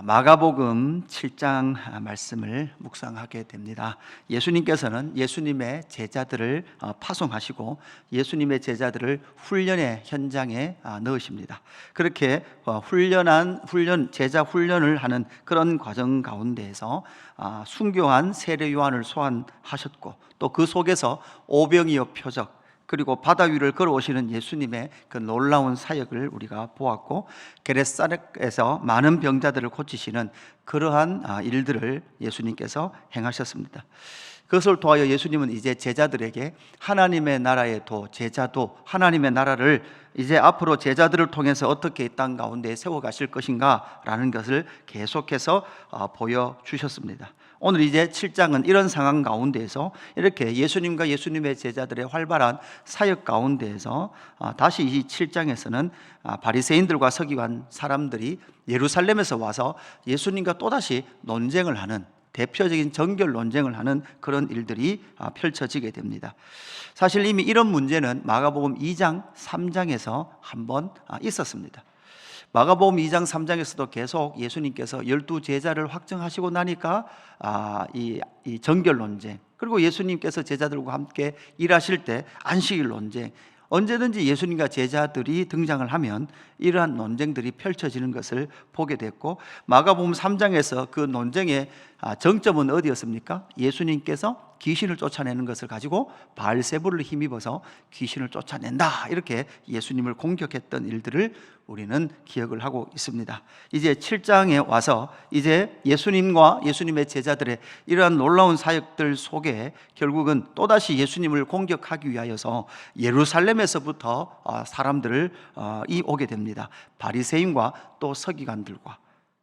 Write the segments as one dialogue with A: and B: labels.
A: 마가복음 7장 말씀을 묵상하게 됩니다. 예수님께서는 예수님의 제자들을 파송하시고 예수님의 제자들을 훈련의 현장에 넣으십니다. 그렇게 제자 훈련을 하는 그런 과정 가운데에서 순교한 세례 요한을 소환하셨고, 또 그 속에서 오병이어 표적, 그리고 바다 위를 걸어오시는 예수님의 그 놀라운 사역을 우리가 보았고, 게네사렛에서 많은 병자들을 고치시는 그러한 일들을 예수님께서 행하셨습니다. 그것을 통하여 예수님은 이제 제자들에게 하나님의 나라의 제자도, 하나님의 나라를 이제 앞으로 제자들을 통해서 어떻게 이 땅 가운데 세워가실 것인가 라는 것을 계속해서 보여주셨습니다. 오늘 이제 7장은 이런 상황 가운데에서 이렇게 예수님과 예수님의 제자들의 활발한 사역 가운데에서 다시 이 7장에서는 바리새인들과 서기관 사람들이 예루살렘에서 와서 예수님과 또다시 논쟁을 하는, 대표적인 정결 논쟁을 하는 그런 일들이 펼쳐지게 됩니다. 사실 이미 이런 문제는 마가복음 2장, 3장에서 한번 있었습니다. 마가복음 2장, 3장에서도 계속 예수님께서 12 제자를 확정하시고 나니까 이 정결 논쟁, 그리고 예수님께서 제자들과 함께 일하실 때 안식일 논쟁, 언제든지 예수님과 제자들이 등장을 하면 이러한 논쟁들이 펼쳐지는 것을 보게 됐고, 마가복음 3장에서 그 논쟁의 정점은 어디였습니까? 예수님께서 귀신을 쫓아내는 것을 가지고 바알세불을 힘입어서 귀신을 쫓아낸다, 이렇게 예수님을 공격했던 일들을 우리는 기억을 하고 있습니다. 이제 7장에 와서 이제 예수님과 예수님의 제자들의 이러한 놀라운 사역들 속에 결국은 또다시 예수님을 공격하기 위하여서 예루살렘에서부터 사람들을 오게 됩니다. 바리새인과 또 서기관들과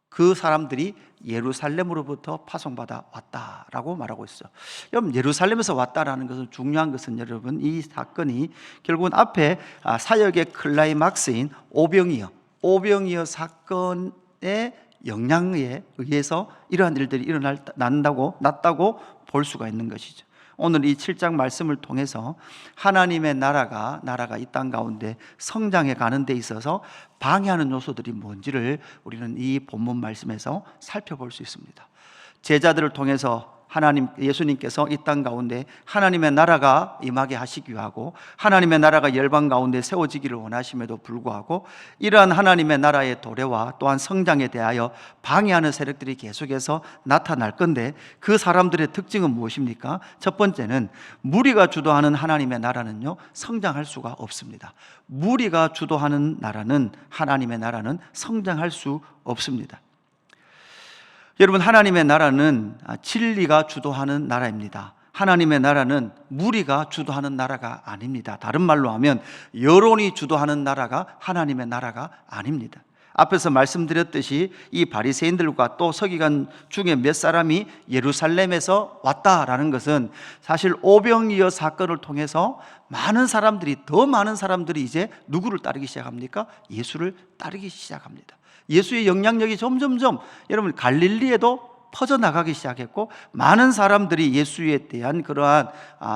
A: 그 사람들이 예루살렘으로부터 파송받아 왔다라고 말하고 있어요. 여러분, 예루살렘에서 왔다라는 것은, 중요한 것은 여러분, 이 사건이 결국은 앞에 사역의 클라이막스인 오병이어 사건의 영향에 의해서 이러한 일들이 났다고 볼 수가 있는 것이죠. 오늘 이 7장 말씀을 통해서 하나님의 나라가 이 땅 가운데 성장해 가는 데 있어서 방해하는 요소들이 뭔지를 우리는 이 본문 말씀에서 살펴볼 수 있습니다. 제자들을 통해서 예수님께서 이 땅 가운데 하나님의 나라가 임하게 하시기 위하고 하나님의 나라가 열방 가운데 세워지기를 원하심에도 불구하고 이러한 하나님의 나라의 도래와 또한 성장에 대하여 방해하는 세력들이 계속해서 나타날 건데, 그 사람들의 특징은 무엇입니까? 첫 번째는 무리가 주도하는 하나님의 나라는요, 성장할 수가 없습니다. 무리가 주도하는 나라는, 하나님의 나라는 성장할 수 없습니다. 여러분, 하나님의 나라는 진리가 주도하는 나라입니다. 하나님의 나라는 무리가 주도하는 나라가 아닙니다. 다른 말로 하면 여론이 주도하는 나라가 하나님의 나라가 아닙니다. 앞에서 말씀드렸듯이 이 바리새인들과 또 서기관 중에 몇 사람이 예루살렘에서 왔다라는 것은 사실 오병이어 사건을 통해서 더 많은 사람들이 이제 누구를 따르기 시작합니까? 예수를 따르기 시작합니다. 예수의 영향력이 점점점 여러분 갈릴리에도 퍼져나가기 시작했고, 많은 사람들이 예수에 대한 그러한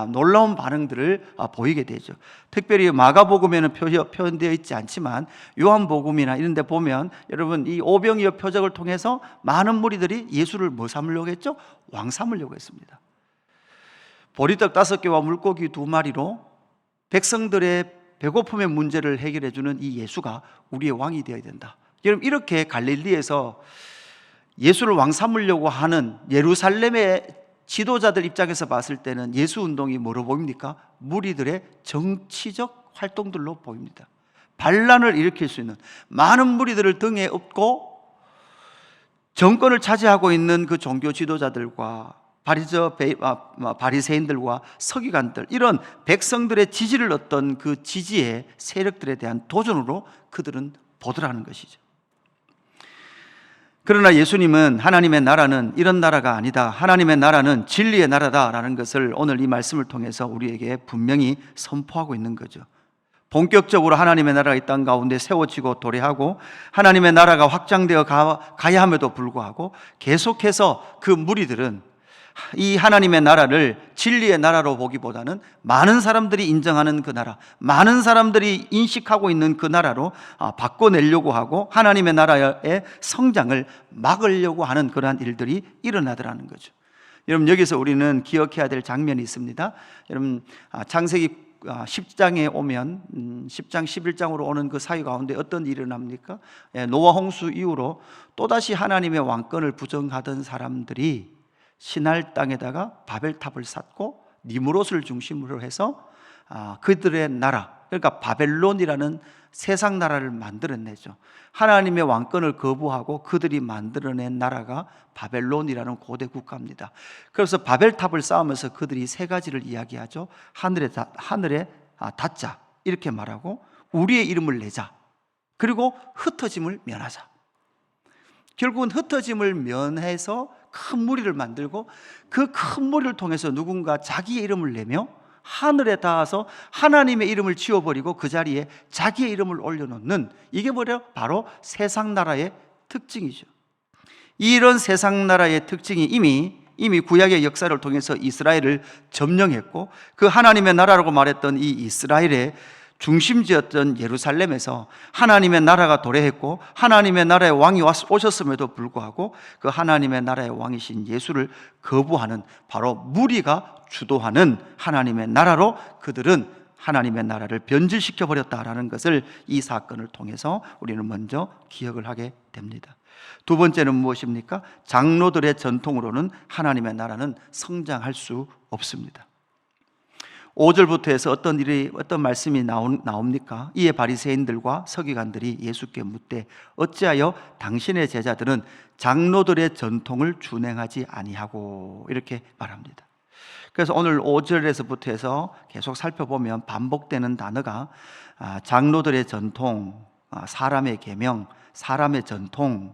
A: 놀라운 반응들을 보이게 되죠. 특별히 마가복음에는 표현되어 있지 않지만 요한복음이나 이런 데 보면 여러분, 이 오병이어 표적을 통해서 많은 무리들이 예수를 뭐 삼으려고 했죠? 왕 삼으려고 했습니다. 보리떡 5개와 물고기 2마리로 백성들의 배고픔의 문제를 해결해 주는 이 예수가 우리의 왕이 되어야 된다. 여러분, 이렇게 갈릴리에서 예수를 왕 삼으려고 하는 예루살렘의 지도자들 입장에서 봤을 때는 예수 운동이 뭐로 보입니까? 무리들의 정치적 활동들로 보입니다. 반란을 일으킬 수 있는, 많은 무리들을 등에 업고 정권을 차지하고 있는 그 종교 지도자들과 바리새인들과 서기관들, 이런 백성들의 지지를 얻던 그 지지의 세력들에 대한 도전으로 그들은 보더라는 것이죠. 그러나 예수님은 하나님의 나라는 이런 나라가 아니다, 하나님의 나라는 진리의 나라다라는 것을 오늘 이 말씀을 통해서 우리에게 분명히 선포하고 있는 거죠. 본격적으로 하나님의 나라가 이 땅 가운데 세워지고 도래하고 하나님의 나라가 확장되어 가야 함에도 불구하고 계속해서 그 무리들은 이 하나님의 나라를 진리의 나라로 보기보다는 많은 사람들이 인정하는 그 나라, 많은 사람들이 인식하고 있는 그 나라로 바꿔내려고 하고 하나님의 나라의 성장을 막으려고 하는 그러한 일들이 일어나더라는 거죠. 여러분, 여기서 우리는 기억해야 될 장면이 있습니다. 여러분, 창세기 10장에 오면 10장 11장으로 오는 그 사이 가운데 어떤 일이 일어납니까? 노아 홍수 이후로 또다시 하나님의 왕권을 부정하던 사람들이 시날 땅에다가 바벨탑을 쌓고 니므롯을 중심으로 해서 그들의 나라, 그러니까 바벨론이라는 세상 나라를 만들어내죠. 하나님의 왕권을 거부하고 그들이 만들어낸 나라가 바벨론이라는 고대 국가입니다. 그래서 바벨탑을 쌓으면서 그들이 세 가지를 이야기하죠. 하늘에 닿자 이렇게 말하고, 우리의 이름을 내자, 그리고 흩어짐을 면하자. 결국은 흩어짐을 면해서 큰 무리를 만들고, 그 큰 무리를 통해서 누군가 자기의 이름을 내며 하늘에 닿아서 하나님의 이름을 지워버리고 그 자리에 자기의 이름을 올려놓는, 이게 바로 세상 나라의 특징이죠. 이런 세상 나라의 특징이 이미 구약의 역사를 통해서 이스라엘을 점령했고, 그 하나님의 나라라고 말했던 이 이스라엘의 중심지였던 예루살렘에서 하나님의 나라가 도래했고, 하나님의 나라의 왕이 오셨음에도 불구하고 그 하나님의 나라의 왕이신 예수를 거부하는, 바로 무리가 주도하는 하나님의 나라로 그들은 하나님의 나라를 변질시켜 버렸다라는 것을 이 사건을 통해서 우리는 먼저 기억을 하게 됩니다. 두 번째는 무엇입니까? 장로들의 전통으로는 하나님의 나라는 성장할 수 없습니다. 5절부터 해서 어떤 말씀이 나옵니까? 이에 바리새인들과 서기관들이 예수께 묻되 어찌하여 당신의 제자들은 장로들의 전통을 준행하지 아니하고, 이렇게 말합니다. 그래서 오늘 5절에서부터 해서 계속 살펴보면 반복되는 단어가 장로들의 전통, 사람의 계명, 사람의 전통,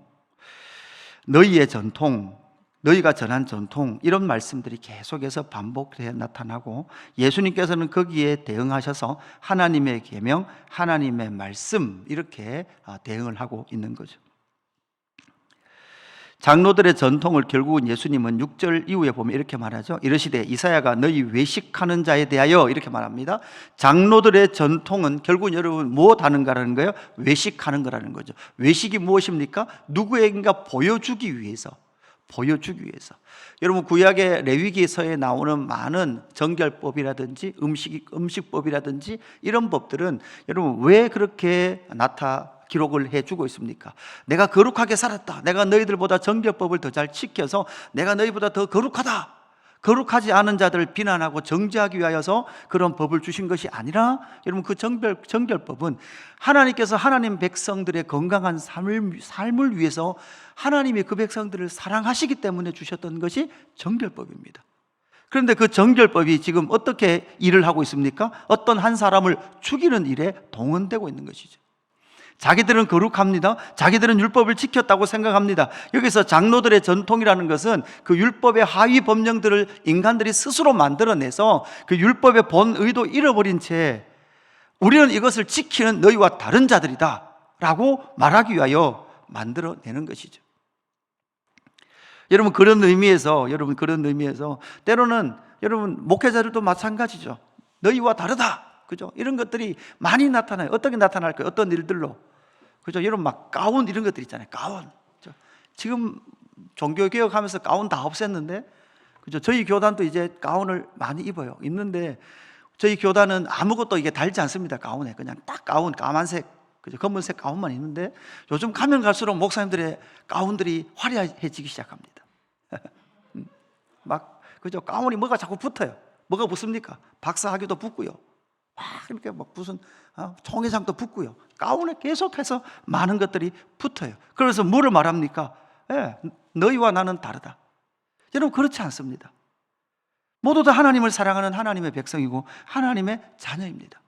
A: 너희의 전통, 너희가 전한 전통, 이런 말씀들이 계속해서 반복해 나타나고, 예수님께서는 거기에 대응하셔서 하나님의 계명, 하나님의 말씀, 이렇게 대응을 하고 있는 거죠. 장로들의 전통을 결국은 예수님은 6절 이후에 보면 이렇게 말하죠. 이르시되 이사야가 너희 외식하는 자에 대하여, 이렇게 말합니다. 장로들의 전통은 결국은 여러분 무엇 하는가라는 거예요? 외식하는 거라는 거죠. 외식이 무엇입니까? 누구에게인가 보여주기 위해서. 여러분, 구약의 레위기서에 나오는 많은 정결법이라든지 음식법이라든지 이런 법들은 여러분 왜 그렇게 기록을 해주고 있습니까? 내가 거룩하게 살았다, 내가 너희들보다 정결법을 더 잘 지켜서 내가 너희보다 더 거룩하다, 거룩하지 않은 자들을 비난하고 정죄하기 위하여서 그런 법을 주신 것이 아니라, 여러분 그 정결법은 하나님께서 하나님 백성들의 건강한 삶을 위해서 하나님이 그 백성들을 사랑하시기 때문에 주셨던 것이 정결법입니다. 그런데 그 정결법이 지금 어떻게 일을 하고 있습니까? 어떤 한 사람을 죽이는 일에 동원되고 있는 것이죠. 자기들은 거룩합니다. 자기들은 율법을 지켰다고 생각합니다. 여기서 장로들의 전통이라는 것은 그 율법의 하위 법령들을 인간들이 스스로 만들어내서 그 율법의 본 의도 잃어버린 채 우리는 이것을 지키는 너희와 다른 자들이다 라고 말하기 위하여 만들어내는 것이죠. 여러분, 그런 의미에서 때로는 여러분 목회자들도 마찬가지죠. 너희와 다르다, 그죠? 이런 것들이 많이 나타나요. 어떻게 나타날까요? 어떤 일들로, 그죠? 여러분 막 가운 이런 것들 있잖아요. 가운. 지금 종교개혁하면서 가운 다 없앴는데, 그죠? 저희 교단도 이제 가운을 많이 입는데 저희 교단은 아무것도 이게 달지 않습니다. 가운에 그냥 딱 가운, 까만색, 그죠? 검은색 가운만 있는데 요즘 가면 갈수록 목사님들의 가운들이 화려해지기 시작합니다. 막, 그죠? 가운이 뭐가 자꾸 붙어요. 뭐가 붙습니까? 박사학위도 붙고요. 막 이렇게 막 무슨 총회장도 붙고요. 가운에 계속해서 많은 것들이 붙어요. 그래서 뭐를 말합니까? 너희와 나는 다르다. 여러분, 그렇지 않습니다. 모두 다 하나님을 사랑하는 하나님의 백성이고 하나님의 자녀입니다.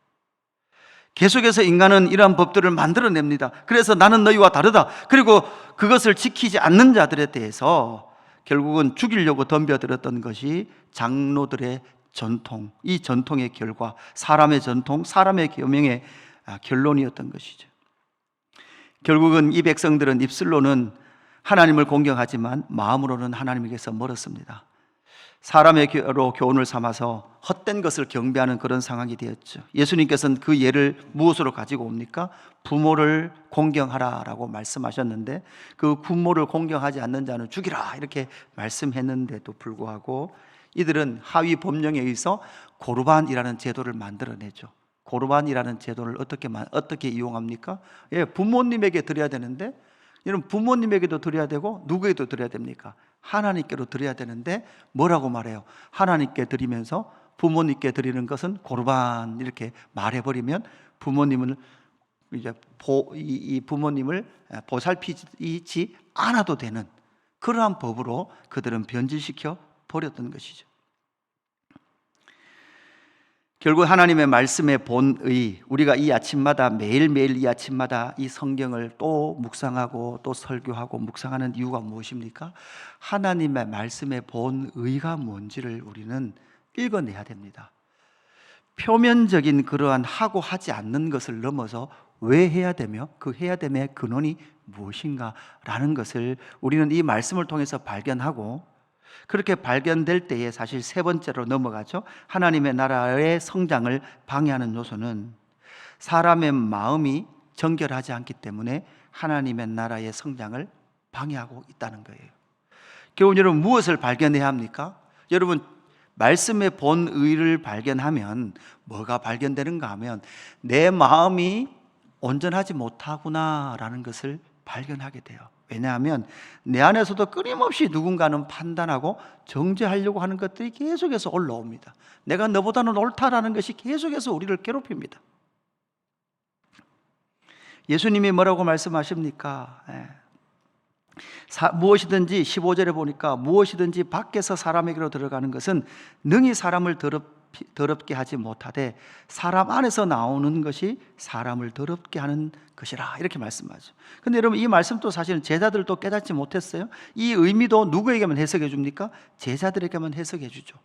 A: 계속해서 인간은 이러한 법들을 만들어냅니다. 그래서 나는 너희와 다르다. 그리고 그것을 지키지 않는 자들에 대해서 결국은 죽이려고 덤벼들었던 것이 장로들의 전통, 이 전통의 결과, 사람의 전통, 사람의 계명의 결론이었던 것이죠. 결국은 이 백성들은 입술로는 하나님을 공경하지만 마음으로는 하나님에게서 멀었습니다. 사람의로 교훈을 삼아서 헛된 것을 경배하는 그런 상황이 되었죠. 예수님께서는 그 예를 무엇으로 가지고 옵니까? 부모를 공경하라라고 말씀하셨는데, 그 부모를 공경하지 않는 자는 죽이라 이렇게 말씀했는데도 불구하고 이들은 하위 법령에 의해서 고르반이라는 제도를 만들어내죠. 고르반이라는 제도를 어떻게 이용합니까? 부모님에게 드려야 되는데, 여러분 부모님에게도 드려야 되고 누구에게도 드려야 됩니까? 하나님께로 드려야 되는데 뭐라고 말해요? 하나님께 드리면서 부모님께 드리는 것은 고르반 이렇게 말해버리면 부모님을 이제 부모님을 보살피지 않아도 되는 그러한 법으로 그들은 변질시켜 버렸던 것이죠. 결국 하나님의 말씀의 본의, 우리가 이 아침마다 매일매일 이 아침마다 이 성경을 또 묵상하고 또 설교하고 묵상하는 이유가 무엇입니까? 하나님의 말씀의 본의가 뭔지를 우리는 읽어내야 됩니다. 표면적인 그러한 하고 하지 않는 것을 넘어서 왜 해야 되며 그 해야 됨의 근원이 무엇인가라는 것을 우리는 이 말씀을 통해서 발견하고, 그렇게 발견될 때에 사실 세 번째로 넘어가죠. 하나님의 나라의 성장을 방해하는 요소는 사람의 마음이 정결하지 않기 때문에 하나님의 나라의 성장을 방해하고 있다는 거예요. 결국 여러분 무엇을 발견해야 합니까? 여러분 말씀의 본의를 발견하면 뭐가 발견되는가 하면 내 마음이 온전하지 못하구나라는 것을 발견하게 돼요. 왜냐하면 내 안에서도 끊임없이 누군가는 판단하고 정죄하려고 하는 것들이 계속해서 올라옵니다. 내가 너보다는 옳다라는 것이 계속해서 우리를 괴롭힙니다. 예수님이 뭐라고 말씀하십니까? 무엇이든지 15절에 보니까 무엇이든지 밖에서 사람에게로 들어가는 것은 능히 사람을 더럽게 하지 못하되 사람 안에서 나오는 것이 사람을 더럽게 하는 것이라 이렇게 말씀하죠. 근데 여러분 이 말씀도 사실은 제자들도 깨닫지 못했어요. 이 의미도 누구에게만 해석해 줍니까? 제자들에게만 해석해 주죠.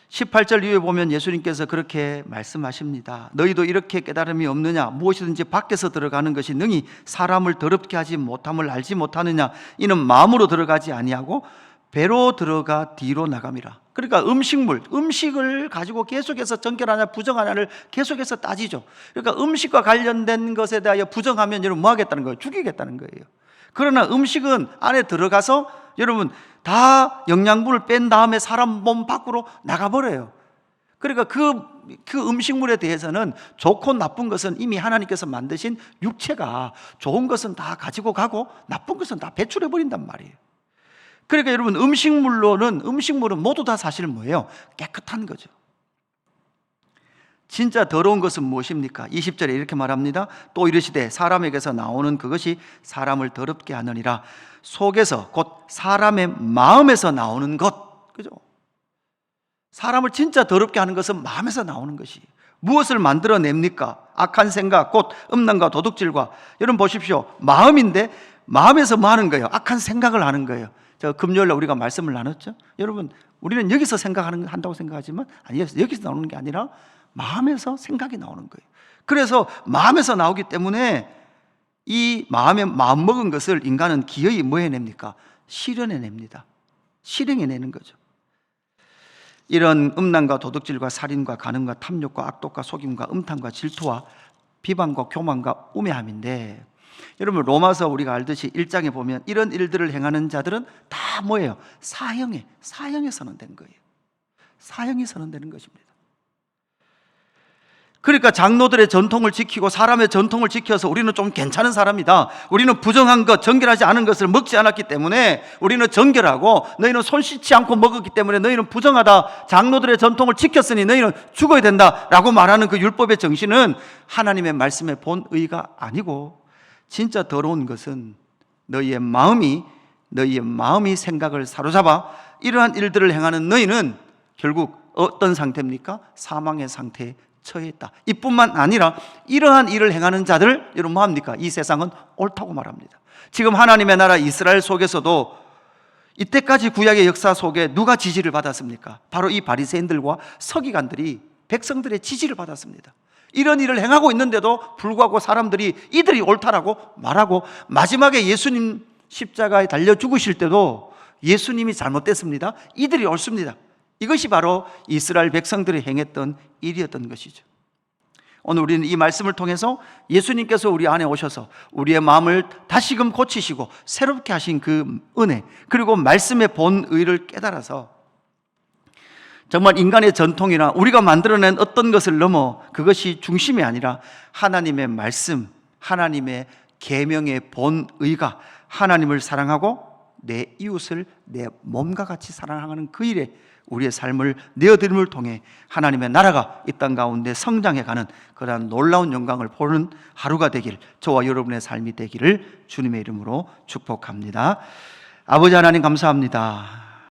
A: 18절 이후에 보면 예수님께서 그렇게 말씀하십니다. 너희도 이렇게 깨달음이 없느냐? 무엇이든지 밖에서 들어가는 것이 능히 사람을 더럽게 하지 못함을 알지 못하느냐? 이는 마음으로 들어가지 아니하고 배로 들어가 뒤로 나감이라. 그러니까 음식을 가지고 계속해서 정결하냐 부정하냐를 계속해서 따지죠. 그러니까 음식과 관련된 것에 대하여 부정하면 여러분 뭐 하겠다는 거예요? 죽이겠다는 거예요. 그러나 음식은 안에 들어가서 여러분 다 영양분을 뺀 다음에 사람 몸 밖으로 나가버려요. 그러니까 그 음식물에 대해서는 좋고 나쁜 것은 이미 하나님께서 만드신 육체가 좋은 것은 다 가지고 가고 나쁜 것은 다 배출해 버린단 말이에요. 그러니까 여러분 음식물은 모두 다 사실 뭐예요? 깨끗한 거죠. 진짜 더러운 것은 무엇입니까? 20절에 이렇게 말합니다. 또 이르시되 사람에게서 나오는 그것이 사람을 더럽게 하느니라. 속에서 곧 사람의 마음에서 나오는 것, 그죠? 사람을 진짜 더럽게 하는 것은 마음에서 나오는 것이 무엇을 만들어냅니까? 악한 생각, 곧 음란과 도둑질과. 여러분 보십시오. 마음인데 마음에서 뭐 하는 거예요? 악한 생각을 하는 거예요. 금요일날 우리가 말씀을 나눴죠. 여러분 우리는 여기서 한다고 생각하지만 아니, 여기서 나오는 게 아니라 마음에서 생각이 나오는 거예요. 그래서 마음에서 나오기 때문에 이 마음 먹은 것을 인간은 기어이 뭐 해냅니까? 실현해냅니다. 실행해내는 거죠. 이런 음란과 도둑질과 살인과 간음과 탐욕과 악독과 속임과 음탕과 질투와 비방과 교만과 우매함인데, 여러분 로마서 우리가 알듯이 1장에 보면 이런 일들을 행하는 자들은 다 뭐예요? 사형에 선언된 거예요. 사형이 선언되는 것입니다. 그러니까 장로들의 전통을 지키고 사람의 전통을 지켜서 우리는 좀 괜찮은 사람이다, 우리는 부정한 것, 정결하지 않은 것을 먹지 않았기 때문에 우리는 정결하고 너희는 손 씻지 않고 먹었기 때문에 너희는 부정하다, 장로들의 전통을 지켰으니 너희는 죽어야 된다 라고 말하는 그 율법의 정신은 하나님의 말씀의 본의가 아니고, 진짜 더러운 것은 너희의 마음이 생각을 사로잡아 이러한 일들을 행하는 너희는 결국 어떤 상태입니까? 사망의 상태에 처했다. 이뿐만 아니라 이러한 일을 행하는 자들, 여러분 뭐합니까? 이 세상은 옳다고 말합니다. 지금 하나님의 나라 이스라엘 속에서도 이때까지 구약의 역사 속에 누가 지지를 받았습니까? 바로 이 바리새인들과 서기관들이 백성들의 지지를 받았습니다. 이런 일을 행하고 있는데도 불구하고 사람들이 이들이 옳다라고 말하고, 마지막에 예수님 십자가에 달려 죽으실 때도 예수님이 잘못됐습니다. 이들이 옳습니다. 이것이 바로 이스라엘 백성들이 행했던 일이었던 것이죠. 오늘 우리는 이 말씀을 통해서 예수님께서 우리 안에 오셔서 우리의 마음을 다시금 고치시고 새롭게 하신 그 은혜, 그리고 말씀의 본의를 깨달아서 정말 인간의 전통이나 우리가 만들어낸 어떤 것을 넘어 그것이 중심이 아니라 하나님의 말씀, 하나님의 계명의 본의가 하나님을 사랑하고 내 이웃을 내 몸과 같이 사랑하는 그 일에 우리의 삶을 내어드림을 통해 하나님의 나라가 이 땅 가운데 성장해가는 그러한 놀라운 영광을 보는 하루가 되길, 저와 여러분의 삶이 되기를 주님의 이름으로 축복합니다. 아버지 하나님 감사합니다.